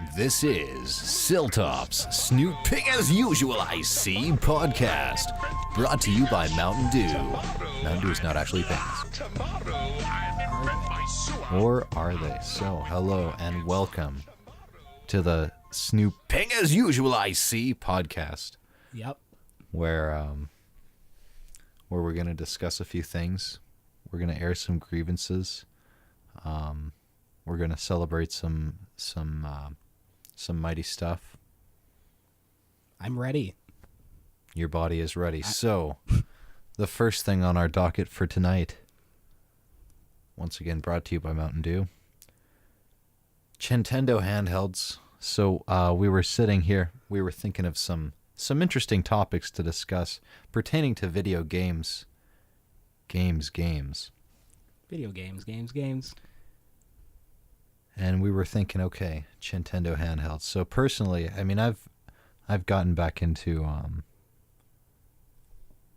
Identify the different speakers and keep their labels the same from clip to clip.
Speaker 1: This is Silltop's Snooping as Usual I See podcast, brought to you by Mountain Dew. Mountain Dew is not actually famous. Or are they? So, hello and welcome to the Snooping as Usual I See podcast.
Speaker 2: Yep.
Speaker 1: Where we're going to discuss a few things. We're going to air some grievances. We're going to celebrate some mighty stuff.
Speaker 2: I'm ready.
Speaker 1: Your body is ready. So, the first thing on our docket for tonight, once again brought to you by Mountain Dew, Nintendo handhelds. So, we were sitting here, we were thinking of some interesting topics to discuss pertaining to video games.
Speaker 2: Video games.
Speaker 1: And we were thinking, okay, Nintendo handhelds. So personally, I mean, I've gotten back into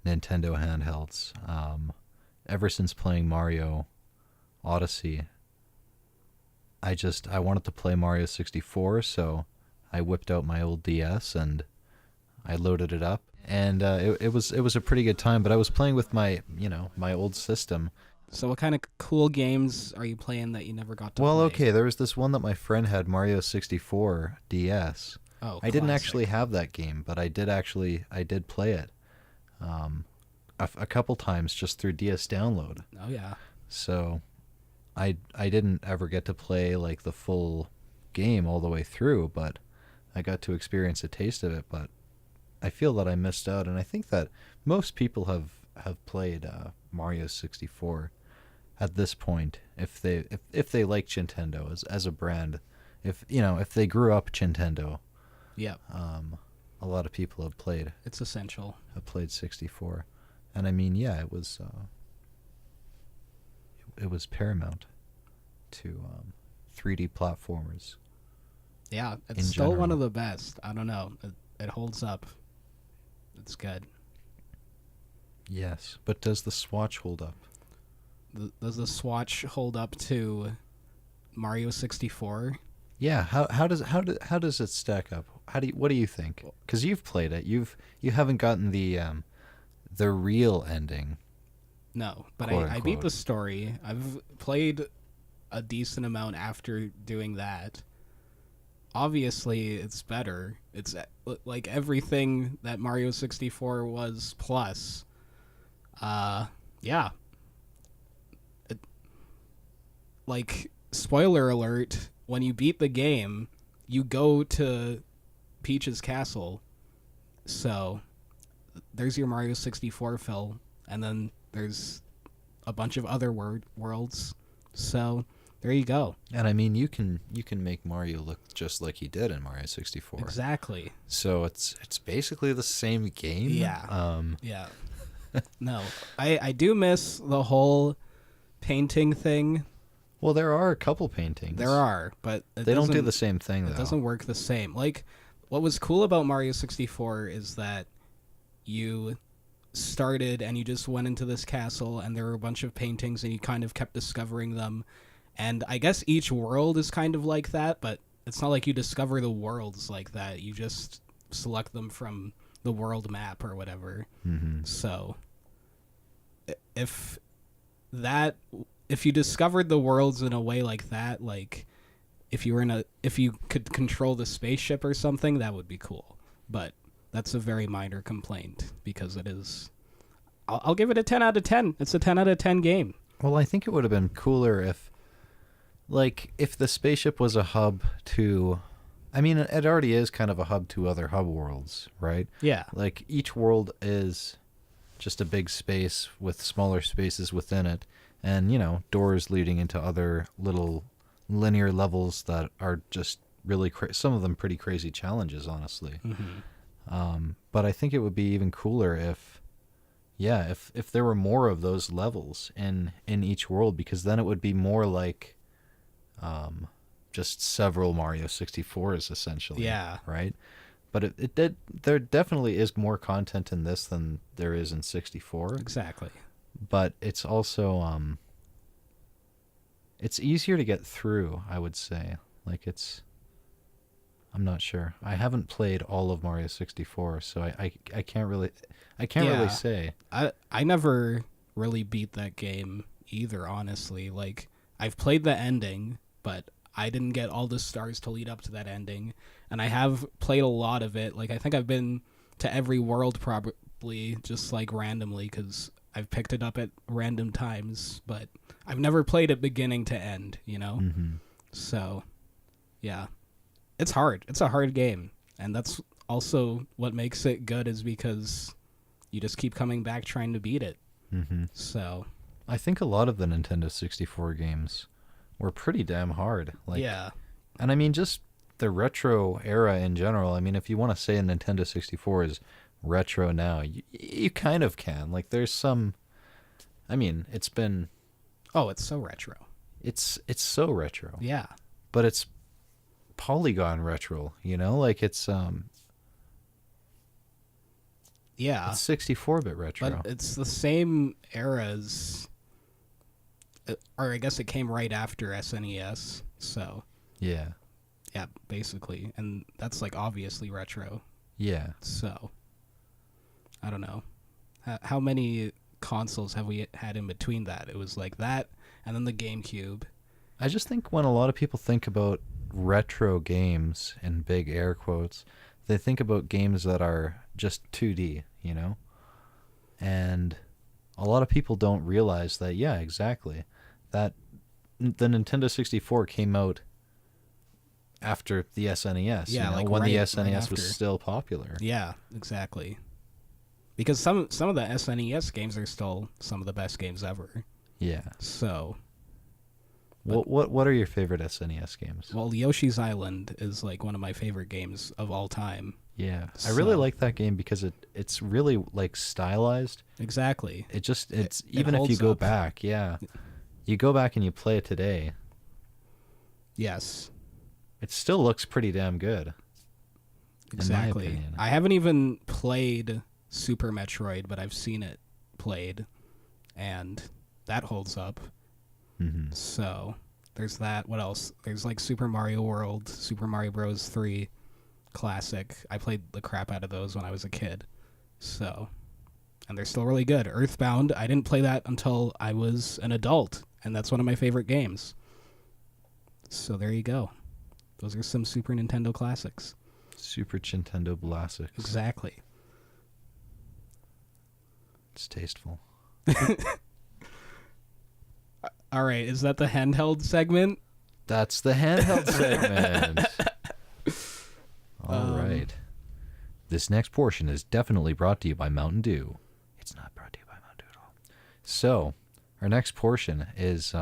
Speaker 1: Nintendo handhelds ever since playing Mario Odyssey. I wanted to play Mario 64, so I whipped out my old DS and I loaded it up, and it was a pretty good time. But I was playing with my old system.
Speaker 2: So what kind of cool games are you playing that you never got to play?
Speaker 1: Well, okay, there was this one that my friend had, Mario 64 DS.
Speaker 2: Oh,
Speaker 1: I didn't actually have that game, but I did play it a couple times just through DS download.
Speaker 2: Oh yeah.
Speaker 1: So I didn't ever get to play like the full game all the way through, but I got to experience a taste of it. But I feel that I missed out, and I think that most people have played Mario 64 at this point, if they like Nintendo as a brand, if they grew up Nintendo.
Speaker 2: Yeah.
Speaker 1: A lot of people have played.
Speaker 2: It's essential.
Speaker 1: Have played 64, and I mean, yeah, it was paramount to 3D platformers.
Speaker 2: Yeah, it's still one of the best. I don't know. It holds up. It's good.
Speaker 1: Yes, but does the Swatch hold up?
Speaker 2: Does the Swatch hold up to Mario 64?
Speaker 1: Yeah. How does it stack up? What do you think? Because you've played it. You haven't gotten the real ending.
Speaker 2: No, but I beat the story. I've played a decent amount after doing that. Obviously, it's better. It's like everything that Mario 64 was plus. Yeah. Like, spoiler alert, when you beat the game, you go to Peach's castle. So, there's your Mario 64 fill, and then there's a bunch of other worlds. So, there you go.
Speaker 1: And I mean, you can make Mario look just like he did in Mario 64.
Speaker 2: Exactly.
Speaker 1: So it's basically the same game.
Speaker 2: Yeah. Yeah. No, I do miss the whole painting thing.
Speaker 1: Well, there are a couple paintings.
Speaker 2: There are, but
Speaker 1: they don't do the same thing, though.
Speaker 2: It doesn't work the same. Like, what was cool about Mario 64 is that you started and you just went into this castle and there were a bunch of paintings and you kind of kept discovering them. And I guess each world is kind of like that, but it's not like you discover the worlds like that. You just select them from the world map or whatever.
Speaker 1: Mm-hmm.
Speaker 2: So if you discovered the worlds in a way like that, like if you could control the spaceship or something, that would be cool. But that's a very minor complaint because it is. I'll give it a 10 out of 10. It's a 10 out of 10 game.
Speaker 1: Well, I think it would have been cooler if the spaceship was a hub to, I mean, it already is kind of a hub to other hub worlds, right?
Speaker 2: Yeah.
Speaker 1: Like, each world is just a big space with smaller spaces within it, and, doors leading into other little linear levels that are just really, some of them pretty crazy challenges, honestly.
Speaker 2: Mm-hmm.
Speaker 1: But I think it would be even cooler if there were more of those levels in each world, because then it would be more like just several Mario 64s, essentially.
Speaker 2: Yeah.
Speaker 1: Right? But there definitely is more content in this than there is in 64.
Speaker 2: Exactly.
Speaker 1: But it's also it's easier to get through, I would say. Like, it's I'm not sure. I haven't played all of Mario 64, so I can't really
Speaker 2: Yeah.
Speaker 1: say.
Speaker 2: I never really beat that game either, honestly. Like, I've played the ending, but I didn't get all the stars to lead up to that ending. And I have played a lot of it. Like, I think I've been to every world probably just like randomly because I've picked it up at random times, but I've never played it beginning to end, you know?
Speaker 1: Mm-hmm.
Speaker 2: So, yeah. It's hard. It's a hard game. And that's also what makes it good is because you just keep coming back trying to beat it.
Speaker 1: Mm-hmm.
Speaker 2: So,
Speaker 1: I think a lot of the Nintendo 64 games were pretty damn hard. Like,
Speaker 2: yeah.
Speaker 1: and I mean, just the retro era in general. I mean, if you want to say a Nintendo 64 is retro now, you kind of can. Like, there's some. I mean, it's been.
Speaker 2: Oh, it's so retro.
Speaker 1: It's so retro.
Speaker 2: Yeah.
Speaker 1: But it's polygon retro. You know, like it's
Speaker 2: Yeah.
Speaker 1: It's 64-bit retro.
Speaker 2: But it's the same era as, or I guess it came right after SNES. So,
Speaker 1: Yeah.
Speaker 2: yeah, basically. And that's like obviously retro.
Speaker 1: Yeah.
Speaker 2: So, I don't know. How many consoles have we had in between that? It was like that and then the GameCube.
Speaker 1: I just think when a lot of people think about retro games in big air quotes, they think about games that are just 2D, you know? And a lot of people don't realize that, yeah, exactly. That the Nintendo 64 came out after the SNES,
Speaker 2: Yeah,
Speaker 1: you know,
Speaker 2: like
Speaker 1: when the
Speaker 2: right
Speaker 1: SNES was
Speaker 2: after.
Speaker 1: still popular.
Speaker 2: Yeah, exactly. Because some of the SNES games are still some of the best games ever.
Speaker 1: Yeah.
Speaker 2: So,
Speaker 1: What are your favorite SNES games?
Speaker 2: well, Yoshi's Island is like one of my favorite games of all time.
Speaker 1: Yeah. I really
Speaker 2: So-
Speaker 1: like that game because it's really like stylized.
Speaker 2: Exactly.
Speaker 1: It's
Speaker 2: It
Speaker 1: even if you
Speaker 2: holds
Speaker 1: go
Speaker 2: up.
Speaker 1: back, yeah. You go back and you play it today,
Speaker 2: Yes.
Speaker 1: it still looks pretty damn good.
Speaker 2: Exactly.
Speaker 1: opinion.
Speaker 2: I haven't even played Super Metroid, but I've seen it played, and that holds up.
Speaker 1: Mm-hmm.
Speaker 2: So there's that. What else? There's like Super Mario World, Super Mario Bros. 3, classic. I played the crap out of those when I was a kid. So, and they're still really good. Earthbound, I didn't play that until I was an adult, and that's one of my favorite games. So there you go. Those are some Super Nintendo classics.
Speaker 1: Super Nintendo Blasics.
Speaker 2: Exactly.
Speaker 1: It's tasteful.
Speaker 2: All right, is that the handheld segment?
Speaker 1: That's the handheld segment. All right. This next portion is definitely brought to you by Mountain Dew. It's not brought to you by Mountain Dew at all. So, our next portion is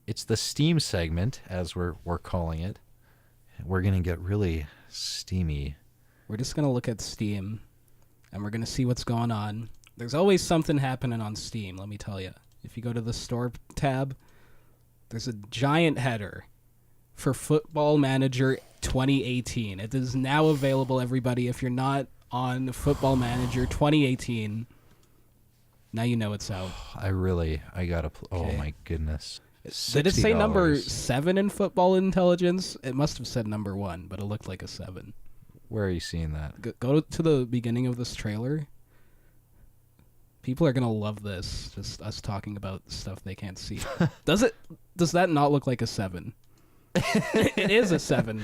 Speaker 1: it's the Steam segment, as we're calling it. We're gonna get really steamy.
Speaker 2: We're just going to look at Steam, and we're going to see what's going on. There's always something happening on Steam, let me tell you. If you go to the store tab, there's a giant header for Football Manager 2018. It is now available, everybody. If you're not on Football Manager 2018, now you know it's out.
Speaker 1: I gotta. Oh
Speaker 2: Okay.
Speaker 1: my goodness.
Speaker 2: Did it say number
Speaker 1: $60.
Speaker 2: 7 in Football Intelligence? It must have said number 1, but it looked like a 7.
Speaker 1: Where are you seeing that?
Speaker 2: Go to the beginning of this trailer. People are gonna love this. Just us talking about stuff they can't see. Does that not look like a 7? It is a 7.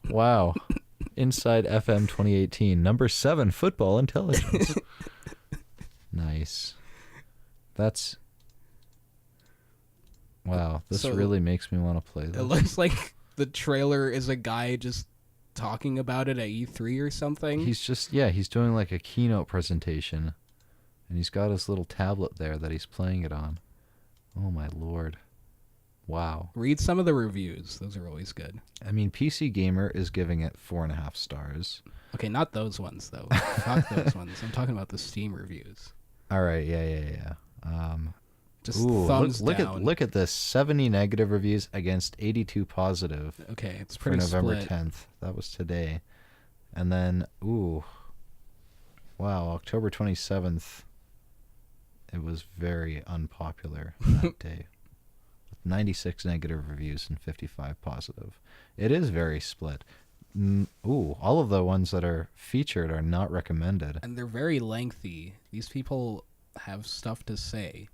Speaker 1: Wow. Inside FM 2018, number 7 football intelligence. Nice. That's. Wow, this
Speaker 2: So-
Speaker 1: really makes me want to play
Speaker 2: It
Speaker 1: this.
Speaker 2: looks like the trailer is a guy just talking about it at E3 or something.
Speaker 1: He's doing like a keynote presentation, and he's got his little tablet there that he's playing it on. Oh my lord. Wow.
Speaker 2: Read some of the reviews. Those are always good.
Speaker 1: I mean, PC Gamer is giving it 4.5 stars.
Speaker 2: Okay, not those ones though. Fuck those ones. I'm talking about the Steam reviews.
Speaker 1: All right, yeah.
Speaker 2: Just
Speaker 1: Ooh,
Speaker 2: thumbs
Speaker 1: look
Speaker 2: down.
Speaker 1: at this. 70 negative reviews against 82 positive
Speaker 2: Okay, it's
Speaker 1: for
Speaker 2: pretty
Speaker 1: November
Speaker 2: split.
Speaker 1: 10th. That was today. And then, wow, October 27th, it was very unpopular that day with 96 negative reviews and 55 positive. It is very split. All of the ones that are featured are not recommended.
Speaker 2: And they're very lengthy. These people have stuff to say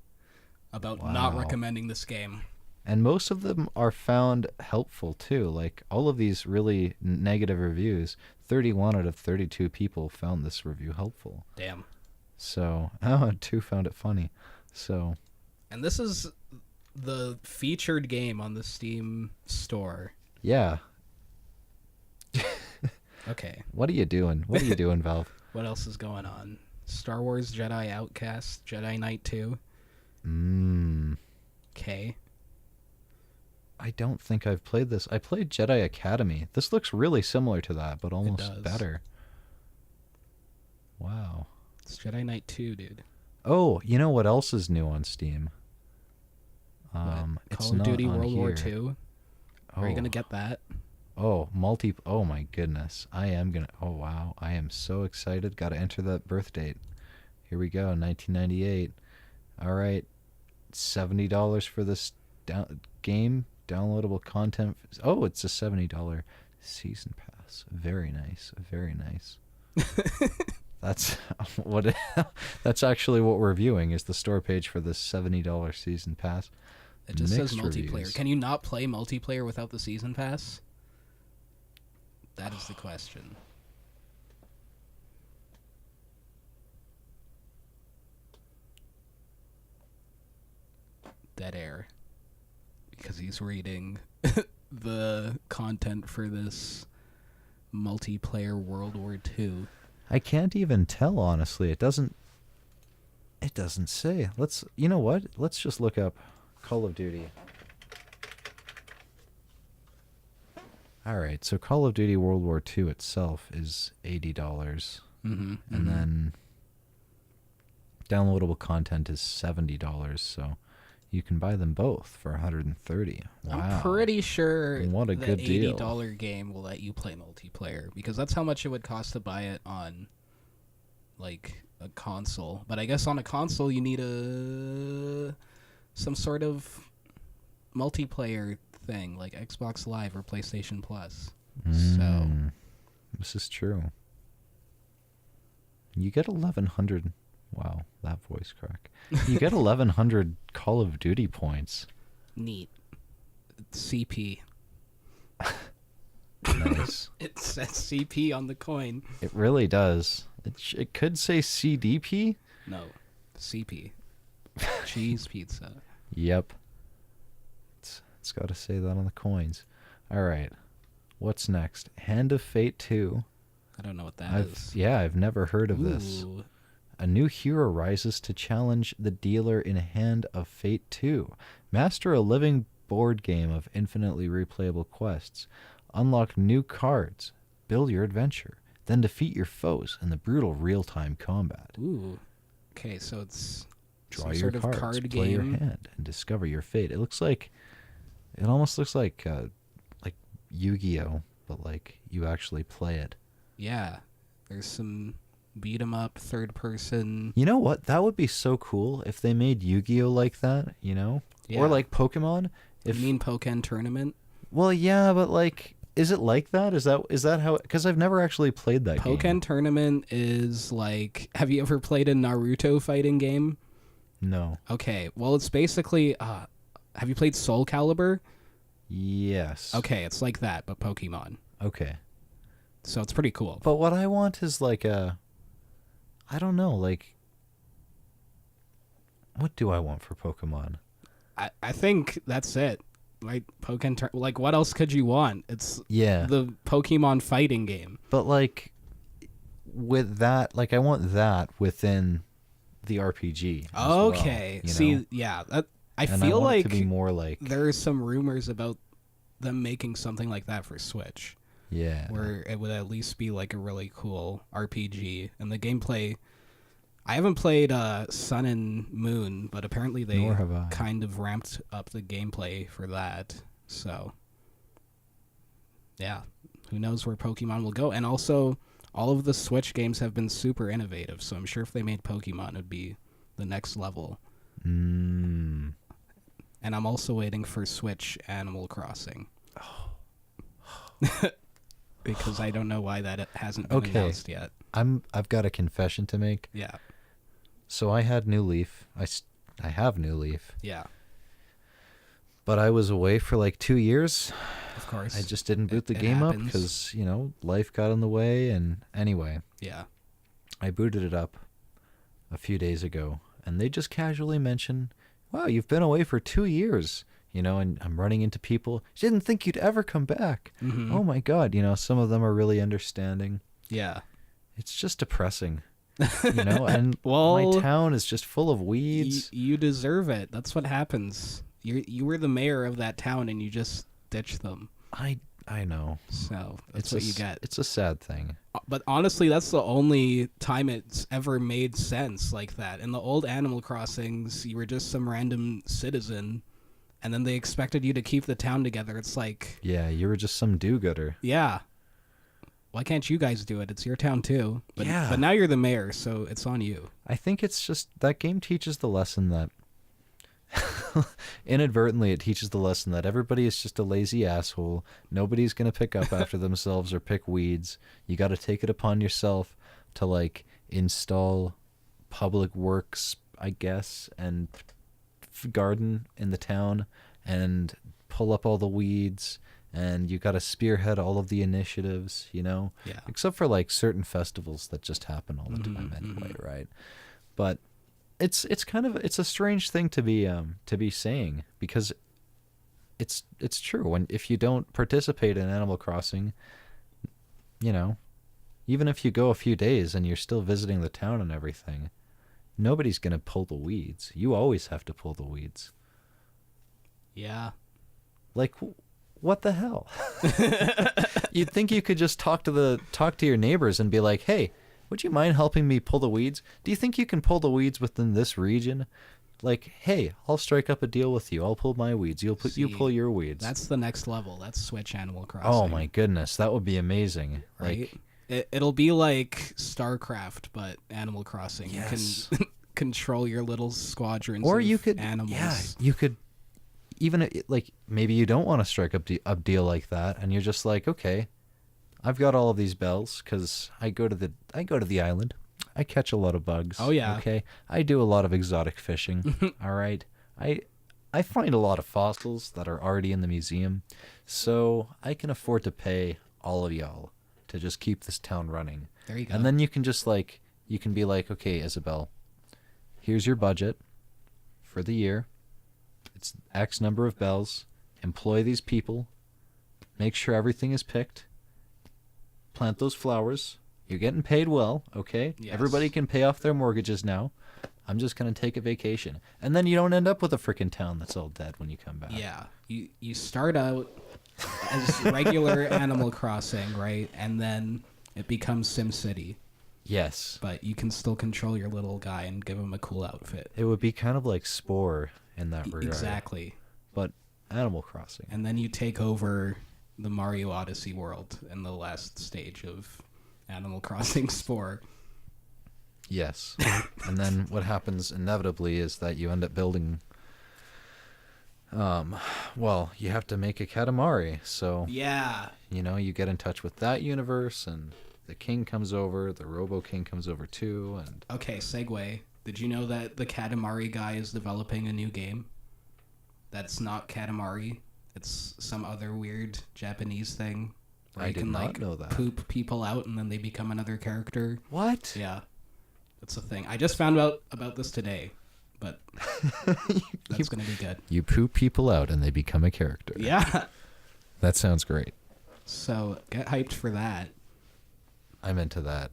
Speaker 2: about not
Speaker 1: Wow.
Speaker 2: recommending this game.
Speaker 1: And most of them are found helpful too. Like all of these really negative reviews, 31 out of 32 people found this review helpful.
Speaker 2: Damn.
Speaker 1: So, 2 found it funny. So,
Speaker 2: And this is the featured game on the Steam store.
Speaker 1: yeah.
Speaker 2: Okay.
Speaker 1: What are you doing? What are you doing, Valve?
Speaker 2: What else is going on? Star Wars Jedi Outcast, Jedi Knight 2. Okay.
Speaker 1: I don't think I've played this. I played Jedi Academy. This looks really similar to that, but almost better. Wow.
Speaker 2: It's Jedi Knight 2, dude.
Speaker 1: Oh, you know what else is new on Steam? It's
Speaker 2: Call of
Speaker 1: not
Speaker 2: Duty
Speaker 1: on
Speaker 2: World War
Speaker 1: here.
Speaker 2: II. Are you going to get that?
Speaker 1: Oh, oh my goodness. I am going to... Oh, wow. I am so excited. Got to enter that birth date. Here we go, 1998. All right. $70 for this game. Downloadable content. Oh, it's a $70 season pass. Very nice. Very nice. That's what. That's actually what we're viewing is the store page for this $70 season pass.
Speaker 2: It just
Speaker 1: Mixed
Speaker 2: says multiplayer.
Speaker 1: reviews.
Speaker 2: Can you not play multiplayer without the season pass? That is the question. Dead air. Because he's reading the content for this multiplayer World War II.
Speaker 1: I can't even tell, honestly. It doesn't say. You know what? Let's just look up Call of Duty. All right, so Call of Duty World War II itself is $80.
Speaker 2: Mm-hmm.
Speaker 1: And then downloadable content is $70, so you can buy them both for $130. Wow.
Speaker 2: I'm pretty sure
Speaker 1: What a
Speaker 2: the
Speaker 1: good deal.
Speaker 2: $80 game will let you play multiplayer because that's how much it would cost to buy it on like a console. But I guess on a console you need some sort of multiplayer thing like Xbox Live or PlayStation Plus. So
Speaker 1: this is true. You get 1,100. Wow, that voice crack. You get 1,100 Call of Duty points.
Speaker 2: neat. CP.
Speaker 1: Nice.
Speaker 2: It says CP on the coin.
Speaker 1: It really does. It could say CDP.
Speaker 2: No, CP. Cheese pizza.
Speaker 1: Yep. It's got to say that on the coins. All right. What's next? Hand of Fate 2.
Speaker 2: I don't know what that is.
Speaker 1: Yeah, I've never heard of this.
Speaker 2: Ooh.
Speaker 1: A new hero rises to challenge the dealer in Hand of Fate 2. Master a living board game of infinitely replayable quests. Unlock new cards. Build your adventure. Then defeat your foes in the brutal real-time combat.
Speaker 2: Ooh. Okay, so it's
Speaker 1: Draw
Speaker 2: some
Speaker 1: your
Speaker 2: sort of
Speaker 1: cards,
Speaker 2: card
Speaker 1: play your
Speaker 2: game.
Speaker 1: hand, and discover your fate. It almost looks like Yu-Gi-Oh, but like you actually play it.
Speaker 2: Yeah. There's some beat 'em up third person.
Speaker 1: You know what? That would be so cool if they made Yu-Gi-Oh like that, you know?
Speaker 2: Yeah.
Speaker 1: Or like Pokemon. If
Speaker 2: You mean Pokken Tournament?
Speaker 1: Well, yeah, but like is it like that? Is that how cuz I've never actually played that game.
Speaker 2: Pokken Tournament is like, have you ever played a Naruto fighting game?
Speaker 1: No.
Speaker 2: Okay, well it's basically have you played Soul Calibur?
Speaker 1: Yes.
Speaker 2: Okay, it's like that but Pokemon.
Speaker 1: Okay.
Speaker 2: So it's pretty cool.
Speaker 1: But what I want is like I don't know, like what do I want for Pokemon?
Speaker 2: I think that's it. Like like what else could you want? It's
Speaker 1: Yeah.
Speaker 2: the Pokemon fighting game.
Speaker 1: But like with that, like I want that within the RPG. as
Speaker 2: Okay.
Speaker 1: well,
Speaker 2: See,
Speaker 1: you know?
Speaker 2: yeah, that I
Speaker 1: And
Speaker 2: feel
Speaker 1: I want
Speaker 2: like
Speaker 1: it to be more like
Speaker 2: there's some rumors about them making something like that for Switch,
Speaker 1: yeah.
Speaker 2: where it would at least be like a really cool RPG. And the gameplay, I haven't played Sun and Moon, but apparently they
Speaker 1: Nor have I.
Speaker 2: kind of ramped up the gameplay for that. So, yeah, who knows where Pokemon will go. And also, all of the Switch games have been super innovative, so I'm sure if they made Pokemon, it would be the next level. And and I'm also waiting for Switch Animal Crossing. Because I don't know why that hasn't been announced yet.
Speaker 1: I've got a confession to make.
Speaker 2: Yeah.
Speaker 1: So I had New Leaf. I have New Leaf.
Speaker 2: Yeah.
Speaker 1: But I was away for like 2 years.
Speaker 2: Of course.
Speaker 1: I just didn't boot the game up because, life got in the way. And anyway.
Speaker 2: Yeah.
Speaker 1: I booted it up a few days ago. And they just casually mentioned, wow, you've been away for 2 years. And I'm running into people. Didn't think you'd ever come back.
Speaker 2: Mm-hmm.
Speaker 1: Oh my God. Some of them are really understanding.
Speaker 2: Yeah.
Speaker 1: It's just depressing. And
Speaker 2: well,
Speaker 1: my town is just full of weeds.
Speaker 2: You deserve it. That's what happens. You were the mayor of that town, and you just ditched them.
Speaker 1: I know.
Speaker 2: So that's what you get.
Speaker 1: It's a sad thing.
Speaker 2: But honestly, that's the only time it's ever made sense like that. In the old Animal Crossings, you were just some random citizen, and then they expected you to keep the town together. It's like...
Speaker 1: Yeah, you were just some do-gooder.
Speaker 2: Yeah. Why can't you guys do it? It's your town too. But,
Speaker 1: yeah.
Speaker 2: But now you're the mayor, so it's on you.
Speaker 1: I think it's just... That game teaches the lesson that... Inadvertently, it teaches the lesson that everybody is just a lazy asshole. Nobody's going to pick up after themselves or pick weeds. You got to take it upon yourself to, install public works, I guess, and garden in the town and pull up all the weeds. And you got to spearhead all of the initiatives,
Speaker 2: Yeah.
Speaker 1: Except for, certain festivals that just happen all the time anyway, right? But... It's a strange thing to be saying because it's true. And if you don't participate in Animal Crossing, even if you go a few days and you're still visiting the town and everything, nobody's gonna pull the weeds. You always have to pull the weeds.
Speaker 2: Yeah.
Speaker 1: What the hell? You'd think you could just talk to your neighbors and be like, hey, would you mind helping me pull the weeds? Do you think you can pull the weeds within this region? Hey, I'll strike up a deal with you. I'll pull my weeds. You pull your weeds.
Speaker 2: That's the next level. That's Switch Animal Crossing.
Speaker 1: Oh my goodness, that would be amazing.
Speaker 2: Right? It'll be like StarCraft, but Animal Crossing.
Speaker 1: Yes.
Speaker 2: You can control your little squadrons
Speaker 1: or
Speaker 2: of
Speaker 1: you could,
Speaker 2: animals.
Speaker 1: Yeah, you could even maybe you don't want to strike up a deal like that, and you're just like, okay, I've got all of these bells because I go to the island. I catch a lot of bugs.
Speaker 2: Oh yeah.
Speaker 1: Okay. I do a lot of exotic fishing. All right. I find a lot of fossils that are already in the museum, so I can afford to pay all of y'all to just keep this town running.
Speaker 2: There you go.
Speaker 1: And then you can just you can be like, okay, Isabel, here's your budget for the year. It's X number of bells. Employ these people. Make sure everything is picked. Plant those flowers. You're getting paid well, okay?
Speaker 2: Yes.
Speaker 1: Everybody can pay off their mortgages now. I'm just going to take a vacation. And then you don't end up with a freaking town that's all dead when you come back.
Speaker 2: Yeah. You start out as regular Animal Crossing, right? And then it becomes SimCity.
Speaker 1: Yes.
Speaker 2: But you can still control your little guy and give him a cool outfit.
Speaker 1: It would be kind of like Spore in that regard.
Speaker 2: Exactly.
Speaker 1: But Animal Crossing.
Speaker 2: And then you take over the Mario Odyssey world in the last stage of Animal Crossing Spore.
Speaker 1: Yes. And then what happens inevitably is that you end up building... you have to make a Katamari, so...
Speaker 2: Yeah.
Speaker 1: You get in touch with that universe, and the king comes over, the Robo King comes over too, and...
Speaker 2: Okay, segue. Did you know that the Katamari guy is developing a new game? That's not Katamari. It's some other weird Japanese thing. Where
Speaker 1: I
Speaker 2: you
Speaker 1: did
Speaker 2: can,
Speaker 1: not know that.
Speaker 2: Poop people out and then they become another character.
Speaker 1: What?
Speaker 2: Yeah. That's a thing. I just found out about this today, but that's going to be good.
Speaker 1: You poop people out and they become a character.
Speaker 2: Yeah.
Speaker 1: That sounds great.
Speaker 2: So get hyped for that.
Speaker 1: I'm into that.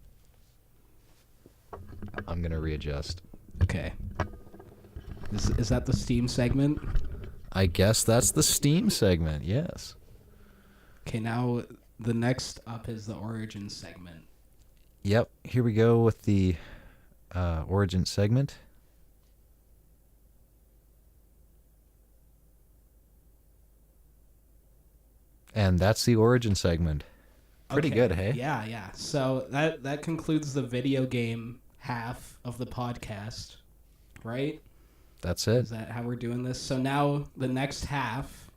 Speaker 1: I'm going to readjust.
Speaker 2: Okay. Is that the Steam segment?
Speaker 1: I guess that's the Steam segment, yes.
Speaker 2: Okay, now the next up is the Origin segment.
Speaker 1: Yep, here we go with the Origin segment. And that's the Origin segment. Pretty
Speaker 2: Okay.
Speaker 1: good, hey?
Speaker 2: Yeah. So that concludes the video game half of the podcast, right?
Speaker 1: That's it.
Speaker 2: Is that how we're doing this? So now the next half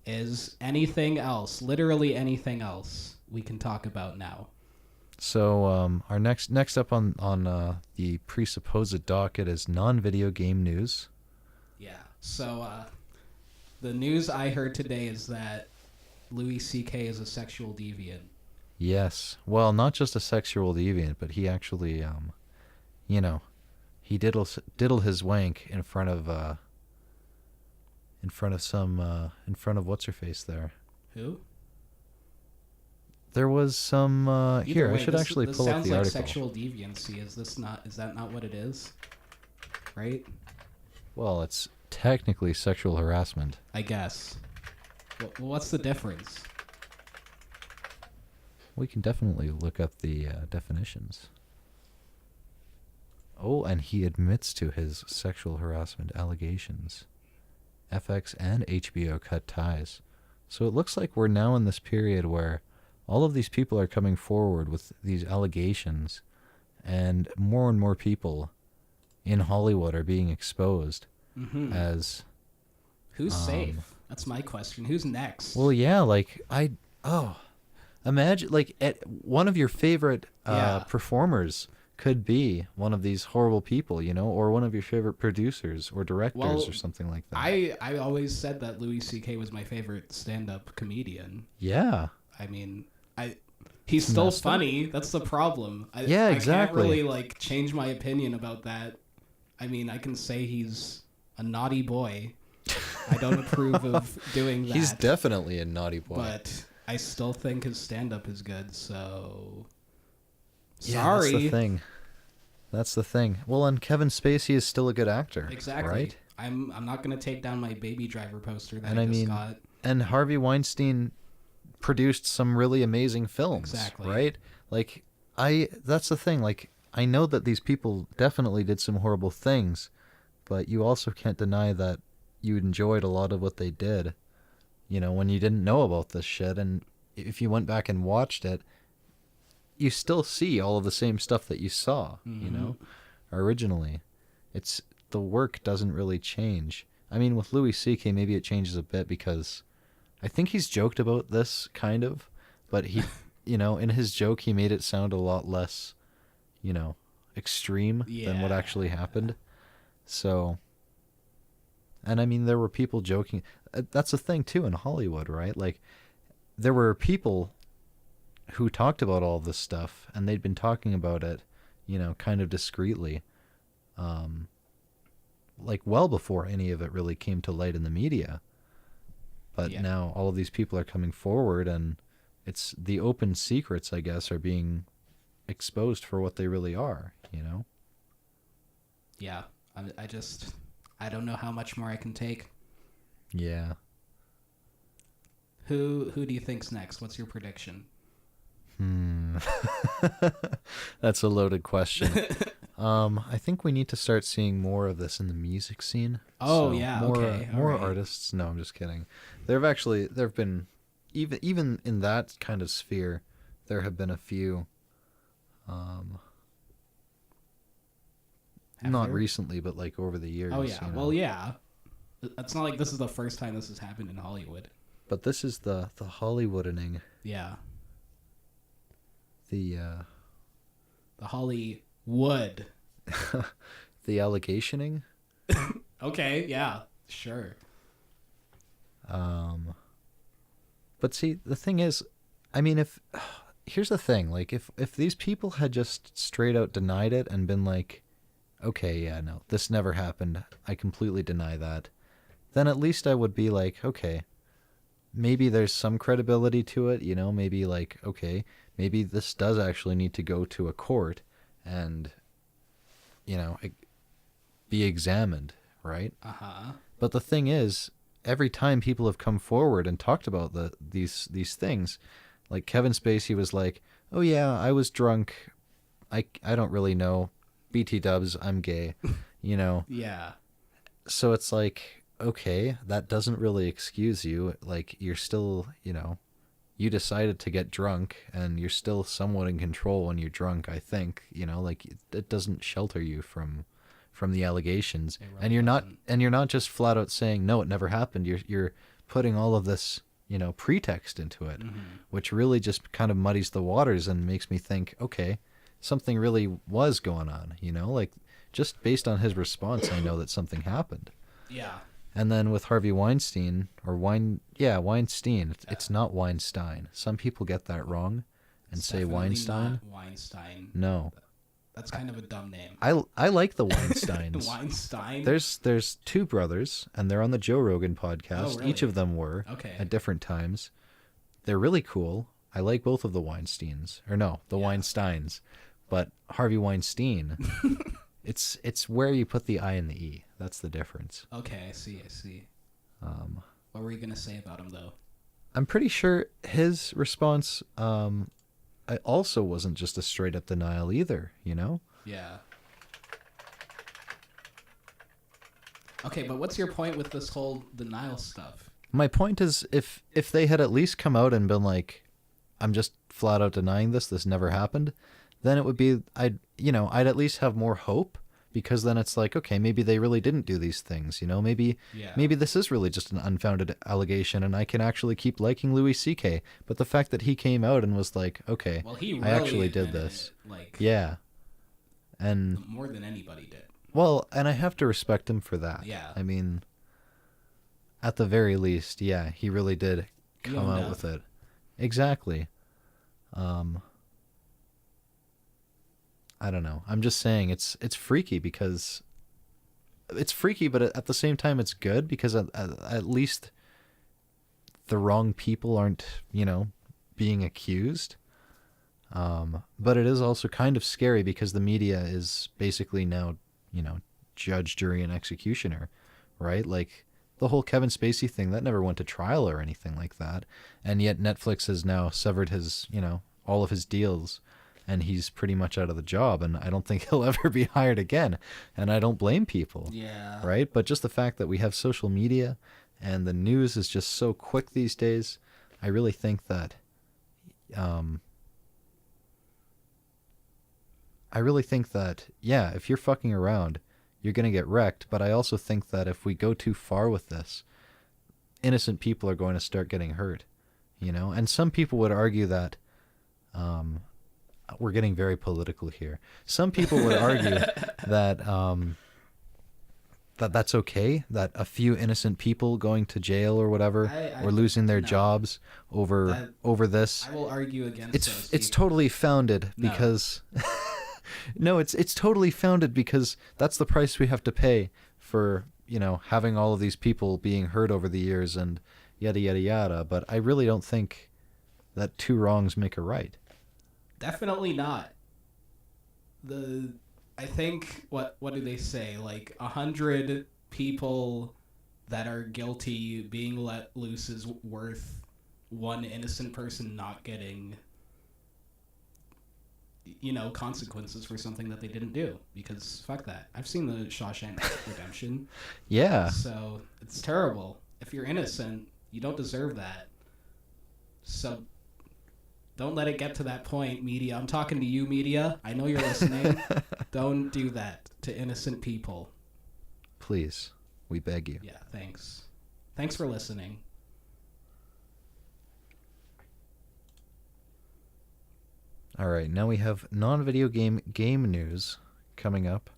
Speaker 2: is anything else, literally anything else we can talk about now.
Speaker 1: So our next up on the presupposed docket is non-video game news.
Speaker 2: Yeah. So the news I heard today is that Louis C.K. is a sexual deviant.
Speaker 1: Yes. Well, not just a sexual deviant, but he actually, you know, he diddle his wank in front of what's her face there.
Speaker 2: Who?
Speaker 1: There was some here.
Speaker 2: Way,
Speaker 1: I should actually pull up the
Speaker 2: like
Speaker 1: article.
Speaker 2: Sexual deviancy. Is that not what it is? Right?
Speaker 1: Well, it's technically sexual harassment.
Speaker 2: I guess. Well, what's the difference?
Speaker 1: We can definitely look up the definitions. Oh, and he admits to his sexual harassment allegations. FX and HBO cut ties. So it looks like we're now in this period where all of these people are coming forward with these allegations, and more people in Hollywood are being exposed as...
Speaker 2: Who's safe? That's my question. Who's next?
Speaker 1: Well, yeah, like, imagine, like, one of your favorite performers could be one of these horrible people, you know, or one of your favorite producers or directors or something like that.
Speaker 2: I always said that Louis C.K. was my favorite stand-up comedian.
Speaker 1: Yeah.
Speaker 2: I mean, he's still funny. That's the problem.
Speaker 1: Yeah, exactly.
Speaker 2: I can't really, like, change my opinion about that. I mean, I can say he's a naughty boy. I don't approve of doing that.
Speaker 1: He's definitely a naughty boy.
Speaker 2: But I still think his stand-up is good, so...
Speaker 1: Yeah,
Speaker 2: Sorry.
Speaker 1: That's the thing. Well, and Kevin Spacey is still a good actor.
Speaker 2: Exactly.
Speaker 1: Right?
Speaker 2: I'm not going to take down my Baby Driver poster that
Speaker 1: and
Speaker 2: I just got.
Speaker 1: And Harvey Weinstein produced some really amazing films.
Speaker 2: Exactly.
Speaker 1: Right? Like, that's the thing. Like, I know that these people definitely did some horrible things, but you also can't deny that you enjoyed a lot of what they did, you know, when you didn't know about this shit. And if you went back and watched it, you still see all of the same stuff that you saw, you know, originally. The work doesn't really change. I mean, with Louis C.K., maybe it changes a bit because I think he's joked about this kind of, but he, you know, in his joke, he made it sound a lot less, you know, extreme than what actually happened. So, and I mean, there were people joking. That's the thing, too, in Hollywood, right? Like, there were people who talked about all this stuff, and they'd been talking about it, you know, kind of discreetly, like well before any of it really came to light in the media. But now all of these people are coming forward, and it's the open secrets, I guess, are being exposed for what they really are, you know?
Speaker 2: Yeah. I don't know how much more I can take.
Speaker 1: Yeah.
Speaker 2: Who do you think's next? What's your prediction?
Speaker 1: That's a loaded question. I think we need to start seeing more of this in the music scene.
Speaker 2: Oh,
Speaker 1: So
Speaker 2: yeah,
Speaker 1: more,
Speaker 2: okay,
Speaker 1: more
Speaker 2: alright.
Speaker 1: artists. No, I'm just kidding. There have been, even in that kind of sphere, there have been a few. Not
Speaker 2: there?
Speaker 1: recently, but like over the years.
Speaker 2: Oh, yeah.
Speaker 1: You know?
Speaker 2: Well, yeah. It's not like this is the first time this has happened in Hollywood.
Speaker 1: But this is the Hollywoodening.
Speaker 2: Yeah.
Speaker 1: The
Speaker 2: Hollywood.
Speaker 1: the allegationing.
Speaker 2: Okay, yeah, sure.
Speaker 1: But see, the thing is, I mean, here's the thing, like, if these people had just straight out denied it and been like, okay, yeah, no, this never happened, I completely deny that, then at least I would be like, okay, maybe there's some credibility to it, you know, maybe like, okay, maybe this does actually need to go to a court and, you know, be examined, right?
Speaker 2: Uh-huh.
Speaker 1: But the thing is, every time people have come forward and talked about these things, like Kevin Spacey was like, "Oh yeah, I was drunk. I don't really know. BT dubs, I'm gay." You know.
Speaker 2: Yeah.
Speaker 1: So it's like, okay, that doesn't really excuse you. Like, you're still, you know, you decided to get drunk and you're still somewhat in control when you're drunk, I think, you know, like it doesn't shelter you from from the allegations,
Speaker 2: It really
Speaker 1: and you're not
Speaker 2: doesn't.
Speaker 1: and you're not just flat out saying no, it never happened. You're putting all of this, pretext into it, which really just kind of muddies the waters and makes me think, okay, something really was going on, like just based on his response, I know that something happened.
Speaker 2: Yeah.
Speaker 1: And then with Harvey Weinstein, Weinstein, it's not Weinstein. Some people get that wrong and
Speaker 2: It's
Speaker 1: say
Speaker 2: definitely
Speaker 1: Weinstein.
Speaker 2: not Weinstein.
Speaker 1: No.
Speaker 2: That's kind of a dumb name.
Speaker 1: I like the Weinsteins.
Speaker 2: Weinstein?
Speaker 1: There's two brothers, and they're on the Joe Rogan podcast.
Speaker 2: Oh, really?
Speaker 1: Each of them were
Speaker 2: Okay.
Speaker 1: at different times. They're really cool. I like both of the Weinsteins. Or no, the Weinsteins. But Harvey Weinstein, it's where you put the I and the E. That's the difference.
Speaker 2: Okay, I see. What were you going to say about him, though?
Speaker 1: I'm pretty sure his response I also wasn't just a straight up denial either,
Speaker 2: Yeah. Okay, but what's your point with this whole denial stuff?
Speaker 1: My point is, if they had at least come out and been like, I'm just flat out denying this never happened, then it would be, I'd at least have more hope, because then it's like, okay, maybe they really didn't do these things, maybe this is really just an unfounded allegation and I can actually keep liking Louis CK. But the fact that he came out and was like, okay,
Speaker 2: Well, he really
Speaker 1: I actually did
Speaker 2: admitted
Speaker 1: this.
Speaker 2: it,
Speaker 1: Yeah. And
Speaker 2: more than anybody did.
Speaker 1: well, and I have to respect him for that.
Speaker 2: Yeah.
Speaker 1: I mean, at the very least, yeah, he really did
Speaker 2: He
Speaker 1: come
Speaker 2: owned
Speaker 1: out
Speaker 2: up.
Speaker 1: with it. Exactly. I don't know. I'm just saying it's freaky because it's freaky, but at the same time it's good because at least the wrong people aren't, being accused. But it is also kind of scary because the media is basically now, judge, jury, and executioner, right? Like the whole Kevin Spacey thing, that never went to trial or anything like that. And yet Netflix has now severed his, all of his deals, and he's pretty much out of the job, and I don't think he'll ever be hired again. And I don't blame people.
Speaker 2: Yeah.
Speaker 1: Right? But just the fact that we have social media and the news is just so quick these days, I really think that yeah, if you're fucking around, you're going to get wrecked. But I also think that if we go too far with this, innocent people are going to start getting hurt, And some people would argue that we're getting very political here. Some people would argue that that's okay, that a few innocent people going to jail or whatever, or losing their jobs over this.
Speaker 2: I will argue against
Speaker 1: It's totally founded because no, it's totally founded because that's the price we have to pay for, having all of these people being hurt over the years and yada yada yada. But I really don't think that two wrongs make a right.
Speaker 2: Definitely not. I think what do they say? Like 100 people that are guilty being let loose is worth one innocent person not getting, consequences for something that they didn't do. Because fuck that. I've seen the Shawshank Redemption.
Speaker 1: Yeah.
Speaker 2: So it's terrible. If you're innocent, you don't deserve that. So don't let it get to that point, media. I'm talking to you, media. I know you're listening. Don't do that to innocent people.
Speaker 1: Please. We beg you.
Speaker 2: Yeah, thanks. Thanks for listening.
Speaker 1: All right, now we have non-video game news coming up.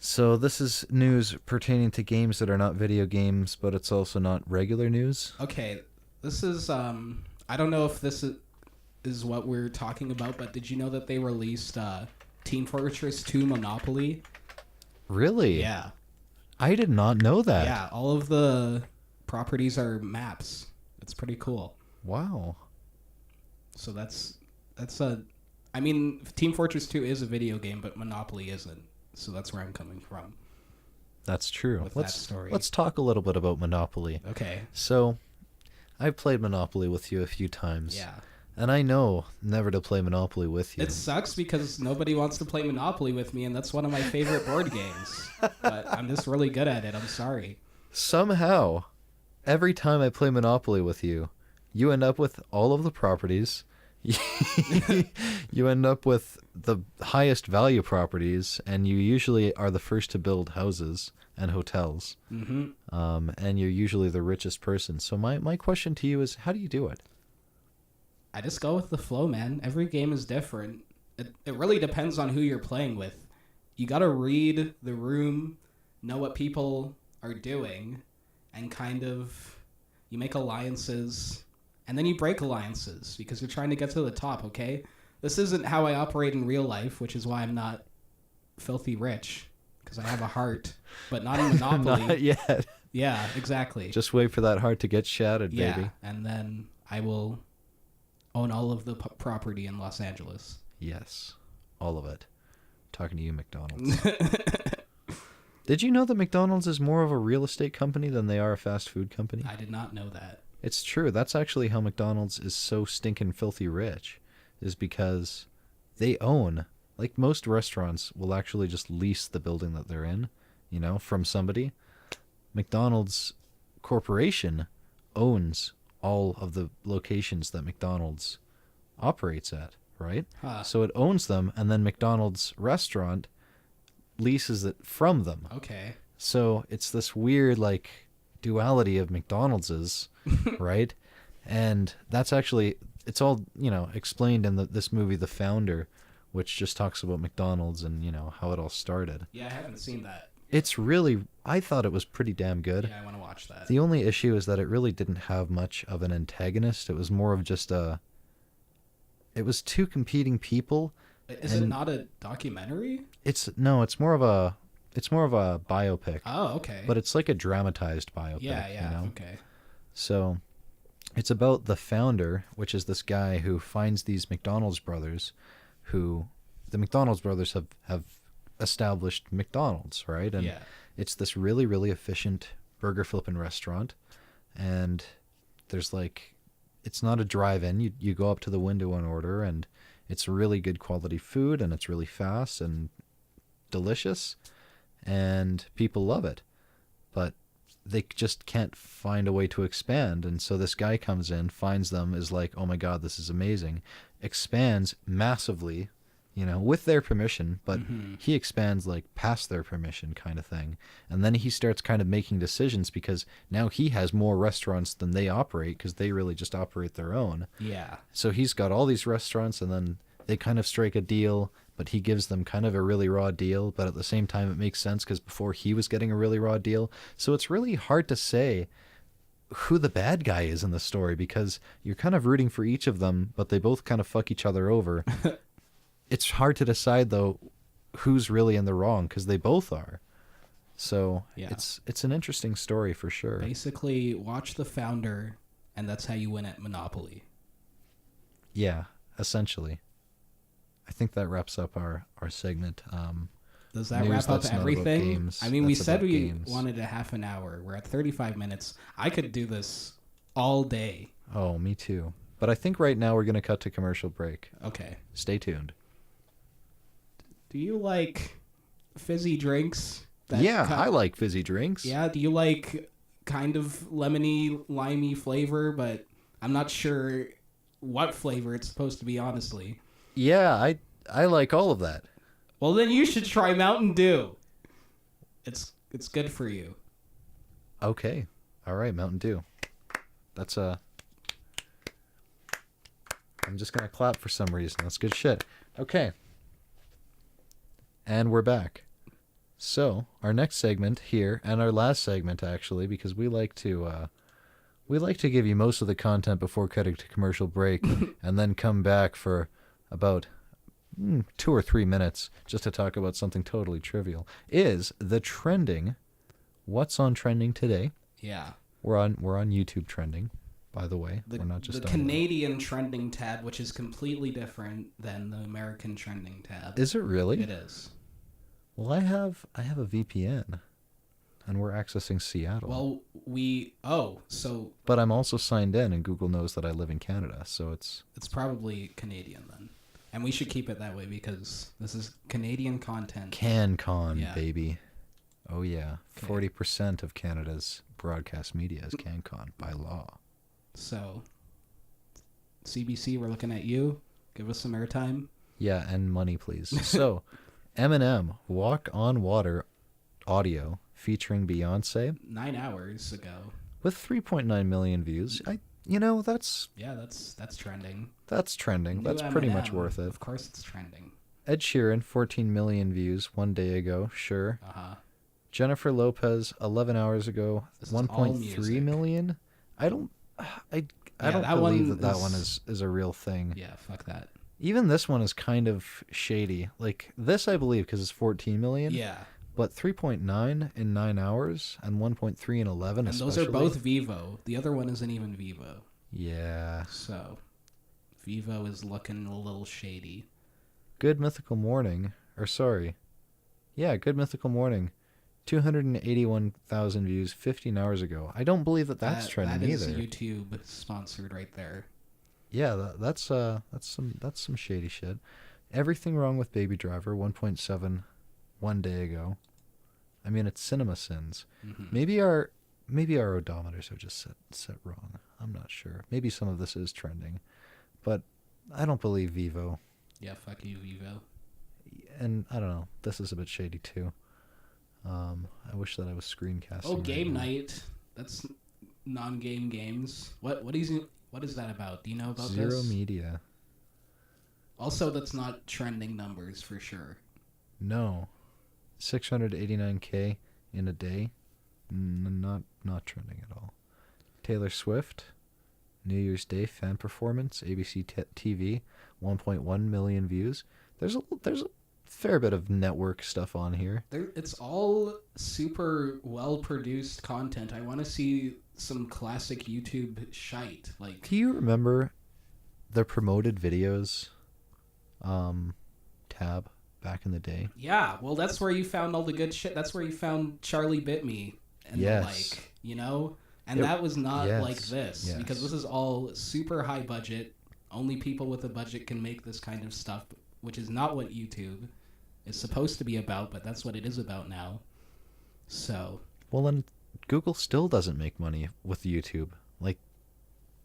Speaker 1: So this is news pertaining to games that are not video games, but it's also not regular news.
Speaker 2: Okay, this is I don't know if this is what we're talking about, but did you know that they released Team Fortress 2 Monopoly?
Speaker 1: Really?
Speaker 2: Yeah.
Speaker 1: I did not know that.
Speaker 2: Yeah, all of the properties are maps. It's pretty cool.
Speaker 1: Wow.
Speaker 2: So that's I mean, Team Fortress 2 is a video game, but Monopoly isn't. So that's where I'm coming from.
Speaker 1: That's true.
Speaker 2: With that story.
Speaker 1: Let's talk a little bit about Monopoly.
Speaker 2: Okay.
Speaker 1: So, I've played Monopoly with you a few times.
Speaker 2: Yeah.
Speaker 1: And I know never to play Monopoly with you.
Speaker 2: It sucks because nobody wants to play Monopoly with me, and that's one of my favorite board games. But I'm just really good at it. I'm sorry.
Speaker 1: Somehow, every time I play Monopoly with you, you end up with all of the properties. You end up with the highest value properties, and you usually are the first to build houses and hotels.
Speaker 2: Mm-hmm.
Speaker 1: And you're usually the richest person. So my question to you is, how do you do it?
Speaker 2: I just go with the flow, man. Every game is different. It really depends on who you're playing with. You gotta read the room, know what people are doing, and kind of you make alliances, and then you break alliances because you're trying to get to the top, okay? This isn't how I operate in real life, which is why I'm not filthy rich, because I have a heart, but not in Monopoly.
Speaker 1: Not yet.
Speaker 2: Yeah, exactly.
Speaker 1: Just wait for that heart to get shattered,
Speaker 2: yeah,
Speaker 1: baby.
Speaker 2: and then I will own all of the property in Los Angeles.
Speaker 1: Yes, all of it. Talking to you, McDonald's. Did you know that McDonald's is more of a real estate company than they are a fast food company?
Speaker 2: I did not know that.
Speaker 1: It's true. That's actually how McDonald's is so stinking filthy rich, is because they own, like most restaurants will actually just lease the building that they're in, you know, from somebody. McDonald's Corporation owns all of the locations that McDonald's operates at, right?
Speaker 2: Huh.
Speaker 1: So it owns them, and then McDonald's restaurant leases it from them.
Speaker 2: Okay.
Speaker 1: So it's this weird, like, duality of McDonald's's, right? And that's actually, it's all, you know, explained in this movie, The Founder, which just talks about McDonald's and, you know, how it all started.
Speaker 2: Yeah, I haven't seen that.
Speaker 1: It's really, I thought it was pretty damn good.
Speaker 2: Yeah, I want to watch that.
Speaker 1: The only issue is that it really didn't have much of an antagonist. It was more of just it was two competing people.
Speaker 2: Is it not a documentary?
Speaker 1: It's more of a biopic.
Speaker 2: Oh, okay.
Speaker 1: But it's like a dramatized biopic.
Speaker 2: yeah,
Speaker 1: You know?
Speaker 2: okay.
Speaker 1: So it's about the founder, which is this guy who finds these McDonald's brothers, who the McDonald's brothers have established McDonald's, right? And
Speaker 2: yeah.
Speaker 1: it's this really, really efficient burger flipping restaurant. And there's like, it's not a drive-in. You go up to the window and order, and it's really good quality food, and it's really fast and delicious, and people love it. But they just can't find a way to expand. And so this guy comes in, finds them, is like, oh my God, this is amazing. Expands massively, you know, with their permission, but he expands like past their permission kind of thing. And then he starts kind of making decisions because now he has more restaurants than they operate because they really just operate their own.
Speaker 2: Yeah.
Speaker 1: So he's got all these restaurants, and then they kind of strike a deal, but he gives them kind of a really raw deal, but at the same time it makes sense because before he was getting a really raw deal. So it's really hard to say who the bad guy is in the story because you're kind of rooting for each of them, but they both kind of fuck each other over. It's hard to decide, though, who's really in the wrong because they both are. So
Speaker 2: Yeah.
Speaker 1: it's an interesting story for sure.
Speaker 2: Basically, watch The Founder, and that's how you win at Monopoly.
Speaker 1: Yeah, essentially. I think that wraps up our segment.
Speaker 2: Does that
Speaker 1: News
Speaker 2: wrap up
Speaker 1: that's not about
Speaker 2: everything?
Speaker 1: games,
Speaker 2: I mean, we
Speaker 1: that's
Speaker 2: said
Speaker 1: about
Speaker 2: we
Speaker 1: games.
Speaker 2: wanted a half an hour. We're at 35 minutes. I could do this all day.
Speaker 1: Oh, me too. But I think right now we're going to cut to commercial break.
Speaker 2: Okay.
Speaker 1: Stay tuned.
Speaker 2: Do you like fizzy drinks?
Speaker 1: I like fizzy drinks.
Speaker 2: Yeah, do you like kind of lemony, limey flavor, but I'm not sure what flavor it's supposed to be, honestly.
Speaker 1: Yeah, I like all of that.
Speaker 2: Well, then you should try Mountain Dew. It's good for you.
Speaker 1: Okay. All right, Mountain Dew. That's I'm just going to clap for some reason. That's good shit. Okay. And we're back. So, our next segment here, and our last segment actually, because we like to give you most of the content before cutting to commercial break, and then come back for about 2 or 3 minutes just to talk about something totally trivial. Is the trending? What's on trending today?
Speaker 2: Yeah.
Speaker 1: We're on YouTube trending, by the way. We're not just
Speaker 2: the
Speaker 1: on
Speaker 2: Canadian trending tab, which is completely different than the American trending tab.
Speaker 1: Is it really?
Speaker 2: It is.
Speaker 1: Well, I have a VPN, and we're accessing Seattle.
Speaker 2: Well, so
Speaker 1: But I'm also signed in, and Google knows that I live in Canada, so it's
Speaker 2: probably Canadian then. And we should keep it that way because this is Canadian content.
Speaker 1: CanCon,
Speaker 2: Yeah.
Speaker 1: baby. Oh yeah,
Speaker 2: Okay.
Speaker 1: 40% of Canada's broadcast media is CanCon by law.
Speaker 2: So CBC, we're looking at you. Give us some airtime.
Speaker 1: Yeah, and money, please. So, Eminem, Walk on Water audio featuring Beyonce
Speaker 2: 9 hours ago.
Speaker 1: with 3.9 million views. That's
Speaker 2: That's trending.
Speaker 1: that's trending.
Speaker 2: New
Speaker 1: That's pretty much
Speaker 2: Eminem,
Speaker 1: worth it.
Speaker 2: Of course it's trending.
Speaker 1: Ed Sheeran, 14 million views one day ago. Sure.
Speaker 2: Uh-huh.
Speaker 1: Jennifer Lopez, 11 hours ago,
Speaker 2: This is all
Speaker 1: 1.3
Speaker 2: music.
Speaker 1: million. I don't
Speaker 2: that
Speaker 1: believe
Speaker 2: one
Speaker 1: that
Speaker 2: is-
Speaker 1: one is a real thing.
Speaker 2: Yeah, fuck that.
Speaker 1: Even this one is kind of shady. Like this, I believe, because it's 14 million.
Speaker 2: Yeah.
Speaker 1: But 3.9 in 9 hours and 1.3 in 11.
Speaker 2: And those are both Vivo. The other one isn't even Vivo.
Speaker 1: Yeah.
Speaker 2: So, Vivo is looking a little shady.
Speaker 1: Good Mythical Morning, Good Mythical Morning, 281,000 views 15 hours ago. I don't believe that's trending
Speaker 2: that is
Speaker 1: either.
Speaker 2: YouTube sponsored right there.
Speaker 1: Yeah, that's some shady shit. Everything Wrong with Baby Driver, 1.7 one day ago. I mean, it's cinema sins.
Speaker 2: Mm-hmm.
Speaker 1: Maybe our odometers are just set wrong. I'm not sure. Maybe some of this is trending, but I don't believe Vivo.
Speaker 2: Yeah, fuck you, Vivo.
Speaker 1: And I don't know. This is a bit shady too. I wish that I was screencasting.
Speaker 2: Oh,
Speaker 1: right
Speaker 2: game
Speaker 1: now.
Speaker 2: night. That's non-game games. What is that about? Do you know about
Speaker 1: Zero
Speaker 2: this?
Speaker 1: Media.
Speaker 2: Also, that's not trending numbers for sure.
Speaker 1: No. 689K in a day. Not trending at all. Taylor Swift. New Year's Day fan performance. ABC TV. 1.1 million views. There's a fair bit of network stuff on here.
Speaker 2: It's all super well-produced content. I want to see some classic YouTube shite. Like,
Speaker 1: Do you remember the promoted videos tab back in the day?
Speaker 2: yeah, well, that's where you found all the good shit. That's where you found Charlie Bit Me and
Speaker 1: Yes.
Speaker 2: the like, you know? And
Speaker 1: It-
Speaker 2: that was not
Speaker 1: yes,
Speaker 2: like this,
Speaker 1: yes.
Speaker 2: because this is all super high budget. Only people with a budget can make this kind of stuff, which is not what YouTube is supposed to be about, but that's what it is about now. So,
Speaker 1: Well, then Google still doesn't make money with YouTube. Like,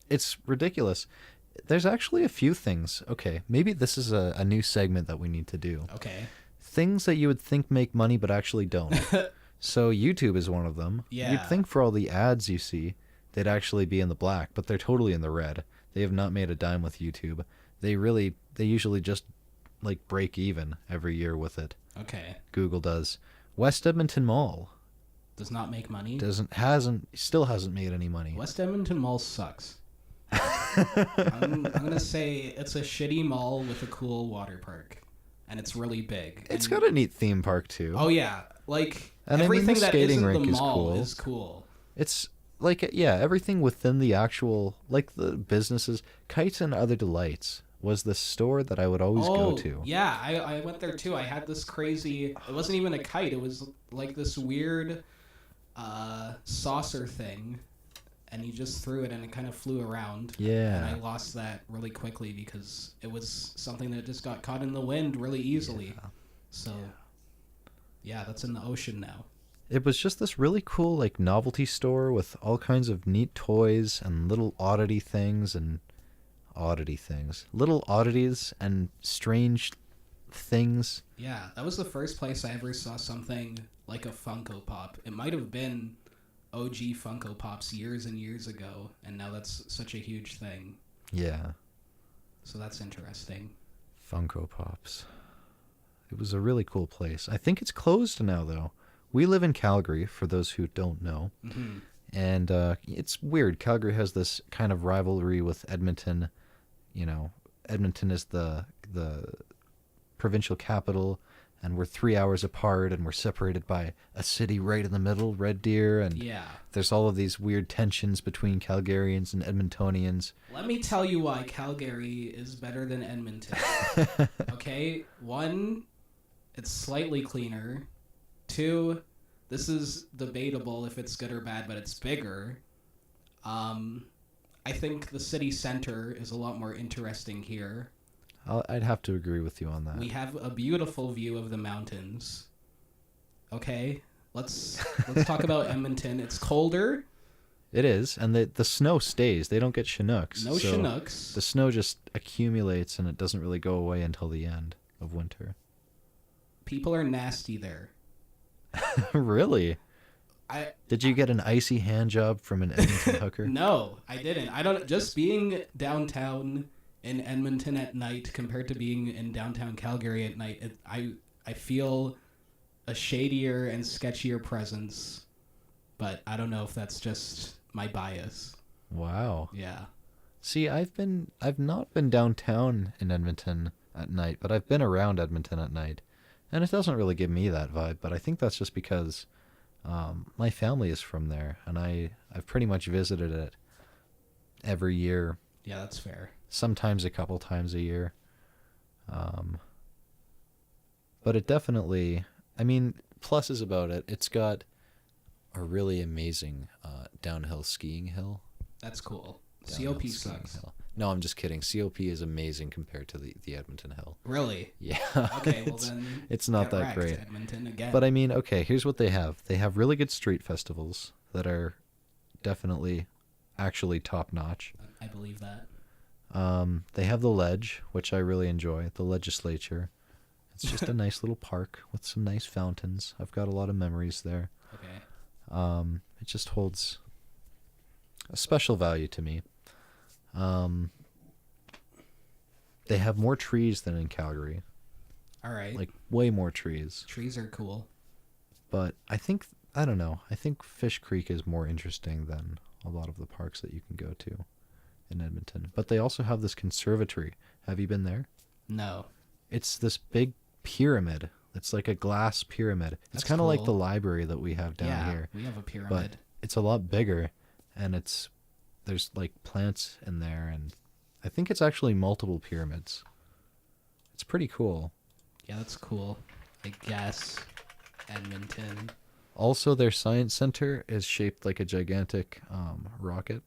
Speaker 1: it's ridiculous. There's actually a few things. Okay, maybe this is a new segment that we need to do.
Speaker 2: okay.
Speaker 1: Things that you would think make money but actually don't. So YouTube is one of them.
Speaker 2: Yeah.
Speaker 1: You'd think for all the ads you see, they'd actually be in the black, but they're totally in the red. They have not made a dime with YouTube. They usually just like break even every year with it.
Speaker 2: Okay.
Speaker 1: Google does. West Edmonton Mall
Speaker 2: Does not make money.
Speaker 1: still hasn't made any money.
Speaker 2: West Edmonton Mall sucks. I'm gonna say it's a shitty mall with a cool water park, and it's really big.
Speaker 1: It's
Speaker 2: And-
Speaker 1: got a neat theme park too.
Speaker 2: Oh yeah, like
Speaker 1: And I mean, the
Speaker 2: everything that
Speaker 1: skating
Speaker 2: isn't
Speaker 1: rink
Speaker 2: the
Speaker 1: is
Speaker 2: mall
Speaker 1: cool.
Speaker 2: is cool.
Speaker 1: It's like, yeah, everything within the actual, like the businesses, Kites and Other Delights was the store that I would always go to.
Speaker 2: Yeah, I went there too. I had this crazy. It wasn't even a kite. It was like this weird saucer thing, and you just threw it and it kind of flew around. And I
Speaker 1: Yeah.
Speaker 2: lost that really quickly because it was something that just got caught in the wind really easily.
Speaker 1: Yeah.
Speaker 2: So, yeah, that's in the ocean now.
Speaker 1: It was just this really cool, like, novelty store with all kinds of neat toys and little little oddities and strange things.
Speaker 2: Yeah, that was the first place I ever saw something like a Funko Pop. It might have been OG Funko Pops years and years ago, and now that's such a huge thing.
Speaker 1: Yeah.
Speaker 2: So that's interesting.
Speaker 1: Funko Pops. It was a really cool place. I think it's closed now, though. We live in Calgary, for those who don't know.
Speaker 2: Hmm.
Speaker 1: And it's weird. Calgary has this kind of rivalry with Edmonton. You know, Edmonton is the provincial capital, and we're 3 hours apart, and we're separated by a city right in the middle, Red Deer, and
Speaker 2: Yeah.
Speaker 1: there's all of these weird tensions between Calgarians and Edmontonians.
Speaker 2: Let me tell you why Calgary is better than Edmonton. Okay? 1, it's slightly cleaner. 2, this is debatable if it's good or bad, but it's bigger. I think the city center is a lot more interesting here.
Speaker 1: I'd have to agree with you on that.
Speaker 2: We have a beautiful view of the mountains. Okay? Let's talk about Edmonton. It's colder.
Speaker 1: It is, and the snow stays. They don't get Chinooks.
Speaker 2: No
Speaker 1: so
Speaker 2: Chinooks.
Speaker 1: The snow just accumulates, and it doesn't really go away until the end of winter.
Speaker 2: People are nasty there.
Speaker 1: Really? Did you get an icy hand job from an Edmonton hooker?
Speaker 2: No, I didn't. I don't. Just being downtown in Edmonton at night compared to being in downtown Calgary at night, I feel a shadier and sketchier presence. But I don't know if that's just my bias.
Speaker 1: Wow.
Speaker 2: Yeah.
Speaker 1: See, I've not been downtown in Edmonton at night, but I've been around Edmonton at night, and it doesn't really give me that vibe. But I think that's just because my family is from there, and I've pretty much visited it every year.
Speaker 2: Yeah, that's fair.
Speaker 1: Sometimes a couple times a year. But it definitely, I mean, pluses about it. It's got a really amazing downhill skiing hill.
Speaker 2: That's cool.
Speaker 1: Downhill
Speaker 2: COP
Speaker 1: skiing
Speaker 2: sucks.
Speaker 1: hill. No, I'm just kidding. COP is amazing compared to the Edmonton hill.
Speaker 2: Really?
Speaker 1: Yeah.
Speaker 2: Okay, well then.
Speaker 1: It's not
Speaker 2: get
Speaker 1: that
Speaker 2: wrecked,
Speaker 1: great.
Speaker 2: Edmonton again.
Speaker 1: But I mean, okay, here's what they have. They have really good street festivals that are definitely actually top notch.
Speaker 2: I believe that.
Speaker 1: They have the Ledge, which I really enjoy, the legislature. It's just a nice little park with some nice fountains. I've got a lot of memories there.
Speaker 2: Okay.
Speaker 1: It just holds a special value to me. They have more trees than in Calgary.
Speaker 2: All right.
Speaker 1: Like, way more trees.
Speaker 2: Trees are cool.
Speaker 1: But I don't know. I think Fish Creek is more interesting than a lot of the parks that you can go to in Edmonton. But they also have this conservatory. Have you been there?
Speaker 2: No.
Speaker 1: It's this big pyramid. It's like a glass pyramid. It's
Speaker 2: That's
Speaker 1: kind of like
Speaker 2: cool.
Speaker 1: the library that we have down here.
Speaker 2: We have a pyramid.
Speaker 1: But it's a lot bigger, and there's like plants in there, and I think it's actually multiple pyramids. It's pretty cool.
Speaker 2: Yeah, that's cool. I guess. Edmonton.
Speaker 1: Also, their science center is shaped like a gigantic rocket.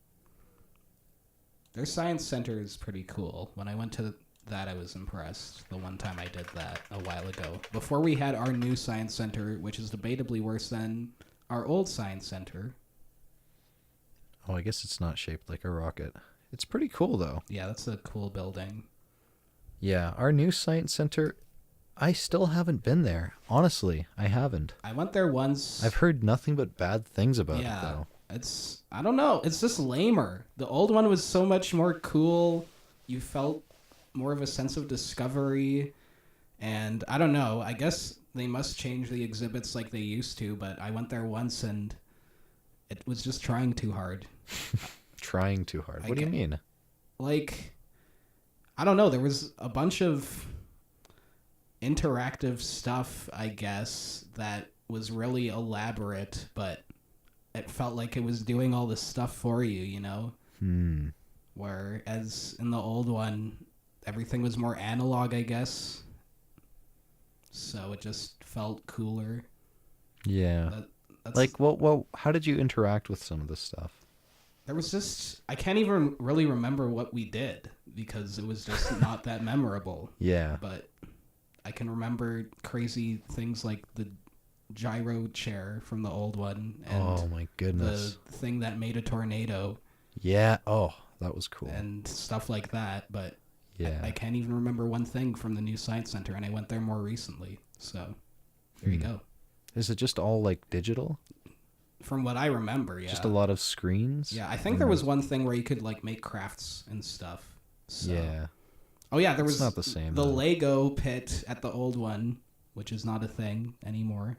Speaker 2: Their science center is pretty cool. When I went to that, I was impressed. The one time I did that a while ago. Before we had our new science center, which is debatably worse than our old science center.
Speaker 1: Oh, I guess it's not shaped like a rocket. It's pretty cool, though.
Speaker 2: Yeah, that's a cool building.
Speaker 1: Yeah, our new science center, I still haven't been there. Honestly, I haven't.
Speaker 2: I went there once.
Speaker 1: I've heard nothing but bad things about it,
Speaker 2: Yeah,
Speaker 1: though.
Speaker 2: I don't know. It's just lamer. The old one was so much more cool. You felt more of a sense of discovery. And I don't know. I guess they must change the exhibits like they used to, but I went there once and it was just trying too hard.
Speaker 1: Trying too hard. What do you mean?
Speaker 2: Like, I don't know. There was a bunch of interactive stuff, I guess, that was really elaborate, but it felt like it was doing all this stuff for you, you know? Whereas in the old one, everything was more analog, I guess. So it just felt cooler.
Speaker 1: Yeah.
Speaker 2: That's,
Speaker 1: Like, well, how did you interact with some of this stuff?
Speaker 2: there was just, I can't even really remember what we did because it was just not that memorable.
Speaker 1: Yeah.
Speaker 2: But I can remember crazy things like the gyro chair from the old one and
Speaker 1: Oh my goodness.
Speaker 2: the thing that made a tornado
Speaker 1: Yeah. Oh, that was cool.
Speaker 2: and stuff like that. But
Speaker 1: Yeah.
Speaker 2: I can't even remember one thing from the new science center, and I went there more recently. So there you go.
Speaker 1: Is it just all like digital?
Speaker 2: From what I remember, yeah.
Speaker 1: Just a lot of screens?
Speaker 2: Yeah, I think there was one thing where you could like make crafts and stuff. So.
Speaker 1: Yeah.
Speaker 2: Oh yeah, there was
Speaker 1: It's not the same,
Speaker 2: the
Speaker 1: though.
Speaker 2: Lego pit at the old one, which is not a thing anymore.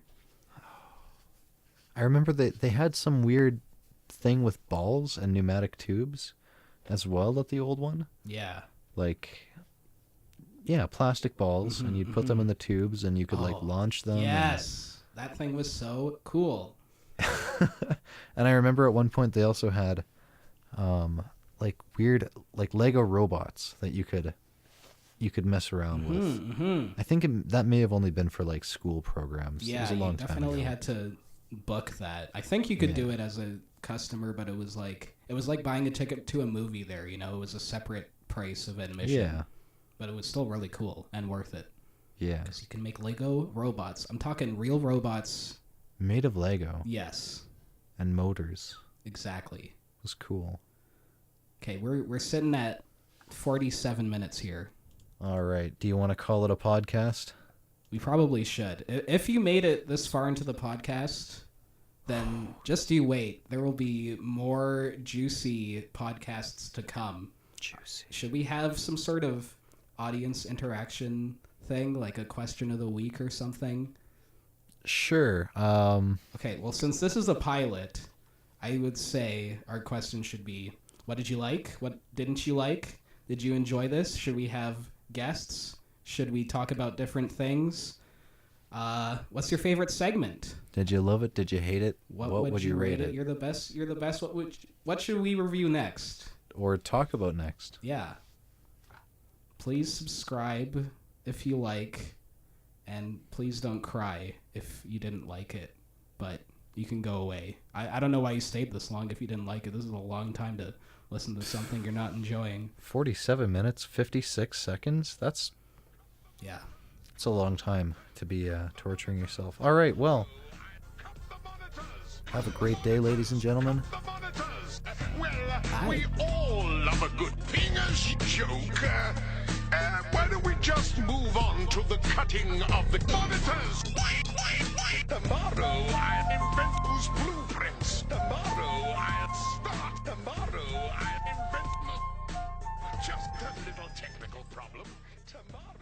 Speaker 1: I remember they had some weird thing with balls and pneumatic tubes as well at the old one.
Speaker 2: Yeah.
Speaker 1: Like, yeah, plastic balls, and you'd put them in the tubes, and you could like launch them.
Speaker 2: Yes, that thing was so cool.
Speaker 1: And I remember at one point they also had like weird like Lego robots that you could mess around with. I think that may have only been for like school programs.
Speaker 2: Yeah,
Speaker 1: it was a long
Speaker 2: you
Speaker 1: time
Speaker 2: definitely
Speaker 1: ago.
Speaker 2: had to book that. I think you could do it as a customer, but it was like buying a ticket to a movie there. You know, it was a separate price of admission.
Speaker 1: Yeah.
Speaker 2: But it was still really cool and worth it.
Speaker 1: Yeah.
Speaker 2: Because you can make Lego robots. I'm talking real robots.
Speaker 1: Made of Lego
Speaker 2: Yes,
Speaker 1: and motors.
Speaker 2: exactly.
Speaker 1: was cool.
Speaker 2: Okay, we're sitting at 47 minutes here.
Speaker 1: All right. Do you want to call it a podcast?
Speaker 2: We probably should. If you made it this far into the podcast, then just you wait. There will be more juicy podcasts to come.
Speaker 1: Juicy.
Speaker 2: Should we have some sort of audience interaction thing, like a question of the week or something?
Speaker 1: Sure.
Speaker 2: Okay, well, since this is a pilot, I would say our question should be, what did you like? What didn't you like? Did you enjoy this? Should we have guests? Should we talk about different things? What's your favorite segment?
Speaker 1: Did you love it? Did you hate it?
Speaker 2: What would you rate it? You're the best. You're the best. What should we review next?
Speaker 1: Or talk about next?
Speaker 2: Yeah. Please subscribe if you like, and please don't cry if you didn't like it. But you can go away. I don't know why you stayed this long if you didn't like it. This is a long time to listen to something you're not enjoying.
Speaker 1: 47 minutes, 56 seconds? That's a long time to be torturing yourself. All right, well, have a great day, ladies and gentlemen.
Speaker 3: Well, we all love a good Pingers joke. Why don't we just move on to the cutting of the monitors? Tomorrow I'll invent those blueprints. Tomorrow I'll start. Tomorrow I'll invent just a little technical problem. Tomorrow.